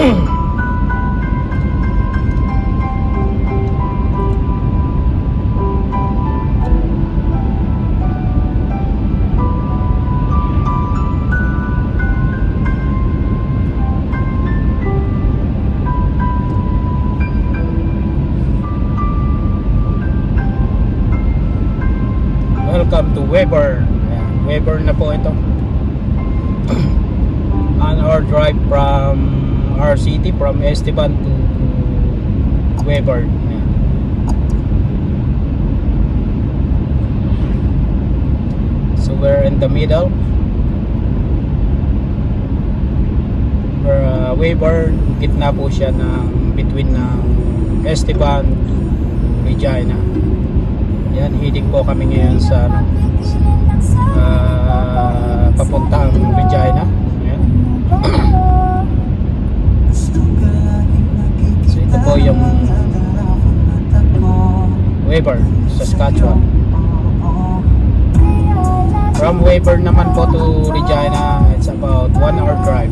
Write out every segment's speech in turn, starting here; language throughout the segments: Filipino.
Welcome to Weber. Weber na po ito. On our drive from our city, from Esteban to Weber. So we're in the middle. Weber, gitna po siya ng between ng Esteban to Regina. Yan, heading po kami ngayon sa papuntang Regina. Ayan. So ito po yung Weber, Saskatchewan. From Weber naman po to Regina, it's about 1 hour drive.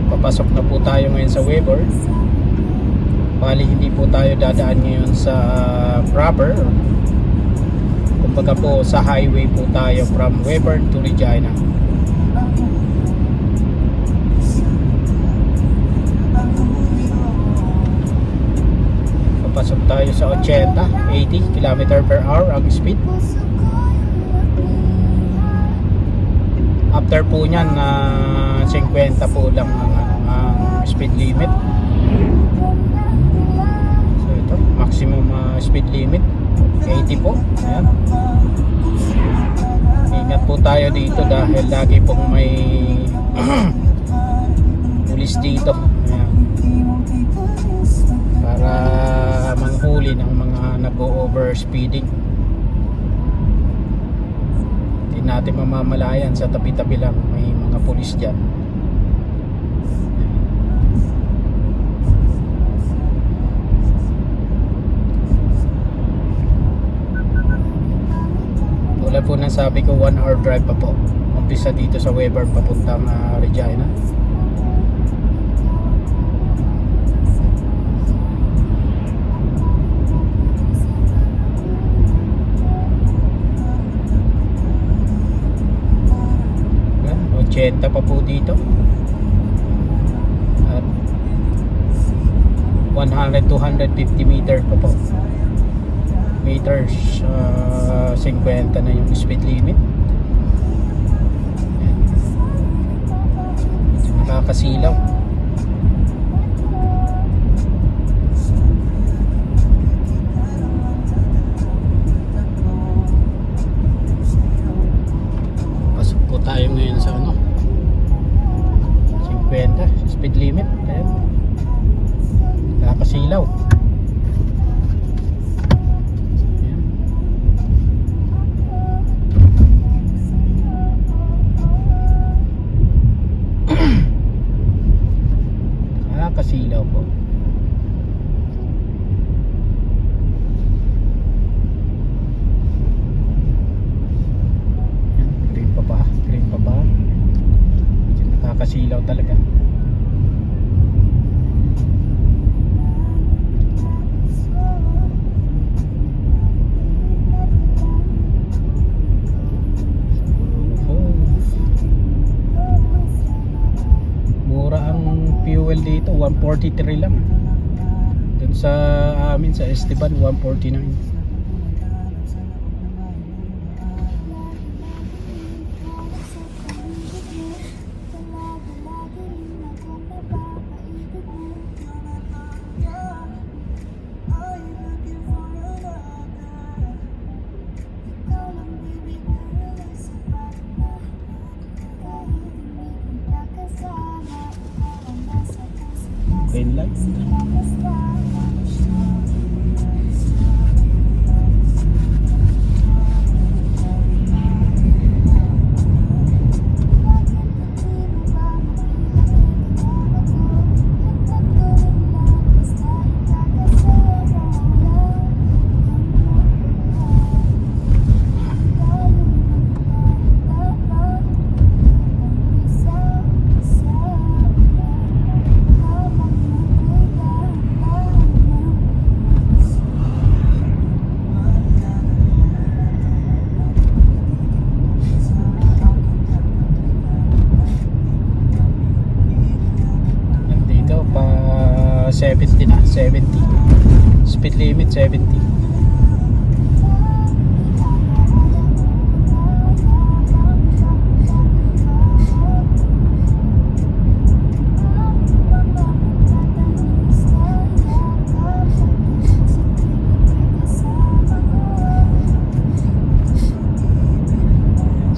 Papasok na po tayo ngayon sa Weber. Bali hindi po tayo dadaan ngayon sa proper. Kumbaga po sa highway po tayo from Weber to Regina. Papasok tayo sa 80 km per hour ang speed. After po nyan na 50 po lang ang speed limit. So ito, maximum speed limit 80 po. Ayan. Ingat po tayo dito dahil lagi pong may pulis dito. Ayan. Para manghuli ng mga nag-o-overspeeding. Hindi natin mamamalayan, sa tabi-tabi lang may mga pulis dyan. Wala po nang sabi ko 1 hour drive pa po. Umpisa dito sa Weber papuntang Regina. Yan, 80 pa po dito. At 100-250 meters pa po. Meters 50 na yung speed limit. Medyo nakakasilaw. Pasok po tayo ngayon sa 50 speed limit. Ayan. Nakakasilaw. Kasilaw po. Yan, green pa ba? Medyo nakakasilaw talaga. Fuel dito 143 lang. Dun sa amin sa Esteban 149. Green light. 70. Speed limit 70.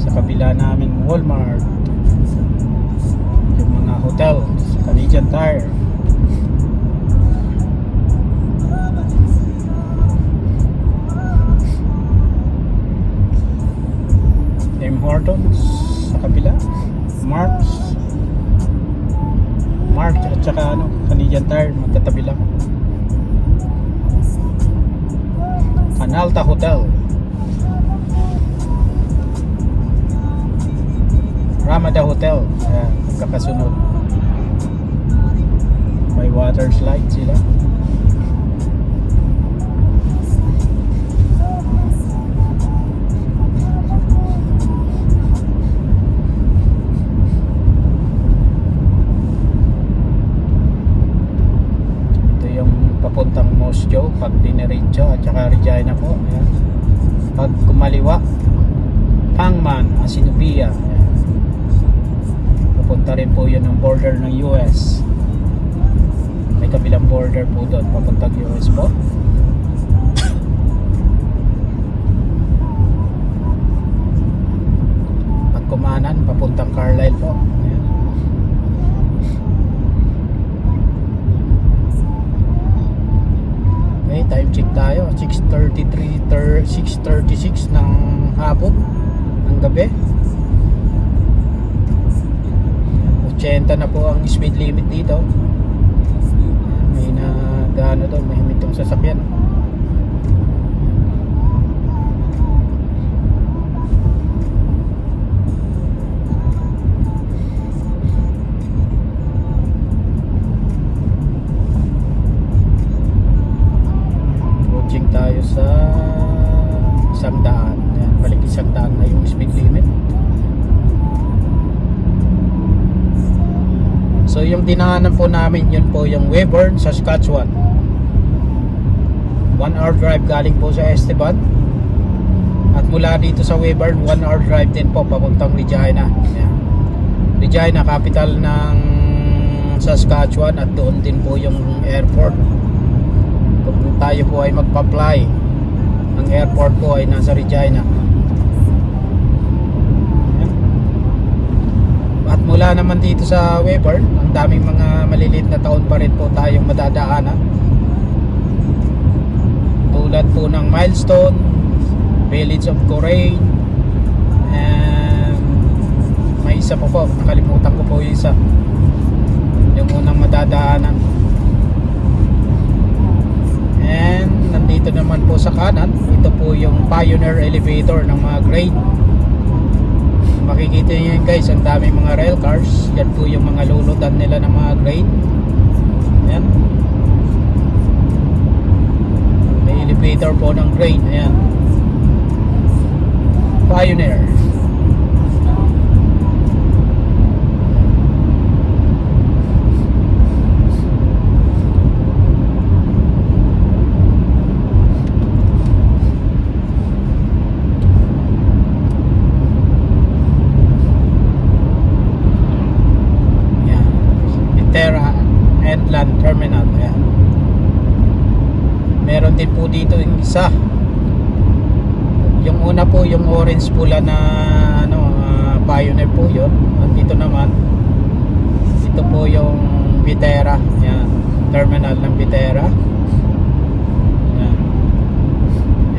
Sa kabila namin Walmart, yung mga hotel, Canadian Tire. Tim Hortons sa kabila, March at saka Canadian Tire, magkatabi lang. Canalta Hotel, Ramada Hotel, ayan, magkakasunod. May water slide sila. Papuntang Moscow pag diniretso at saka Regina po. Ayan. Pag kumaliwa Pangman, Asinubia. Ayan. Papunta rin po yun ng border ng US. May kabilang border po doon papuntang US po. Pag kumanan papuntang Carlisle po. Ayan. Okay, time check tayo. 6:36 ng hapon, ng gabi. 80 na po ang speed limit dito. May nagano doon, may humintong sasakyan. Tayo sa 100. Ayan, balik 100 na yung speed limit. So yung dinaanan po namin, yun po yung Weyburn, Saskatchewan. 1 hour drive galing po sa Esteban. At mula dito sa Weyburn, 1 hour drive din po papuntang Regina. Ayan. Regina, capital ng Saskatchewan, at doon din po yung airport. Kung tayo po ay magpa-fly, ang airport po ay nasa Regina. At mula naman dito sa Weyburn, ang daming mga maliliit na taon pa rin po tayong madadaanan. Tulad po ng Milestone, Village of Corain, and may isa po, nakalimutan ko po yung isa, yung unang madadaanan. And nandito naman po sa kanan, ito po yung Pioneer Elevator ng mga grain. Makikita nyo yun guys, ang daming mga rail cars. Yan po yung mga lulutan nila ng mga grain. Ayan. May elevator po ng grain. Ayan. Pioneer. Endland Terminal. Ayan. Meron din po dito yung isa. Yung una po, yung orange pula na Pioneer po yun. At dito naman, ito po yung Viterra. Ayan. Terminal ng Viterra. Ayan.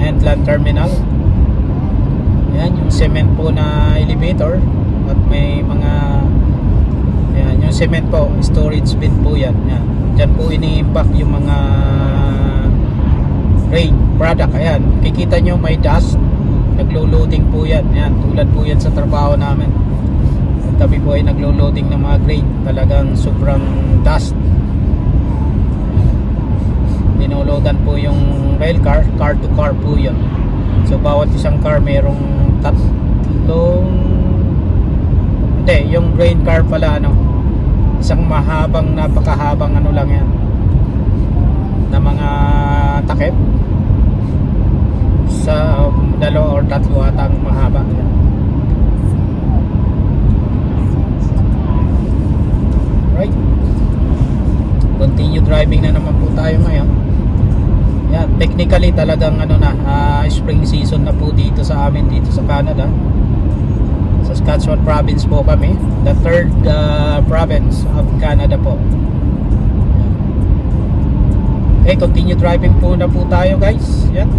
Endland Terminal. Ayan, yung cement po na elevator. At may mga yung cement po, storage bin po yan. Yan. Diyan po ini-impact yung mga grain product. Ayan, kikita nyo may dust, naglo-loading po yan. Ayan, tulad po yan sa trabaho namin. At tabi po ay naglo-loading ng mga grain. Talagang sobrang dust. Dinoloadan po yung rail car, car to car po yun. So bawat isang car mayroong yung grain car pala isang napakahabang lang yan. na mga takip sa dalawa or tatlo atang mahaba. Yan. Right, continue driving na naman po tayo ngayon. Yan, technically talagang spring season na po dito sa amin dito sa Canada. Sa Saskatchewan province po kami, the third province of Canada po. Yan. Okay, continue driving po na po tayo guys. Yan.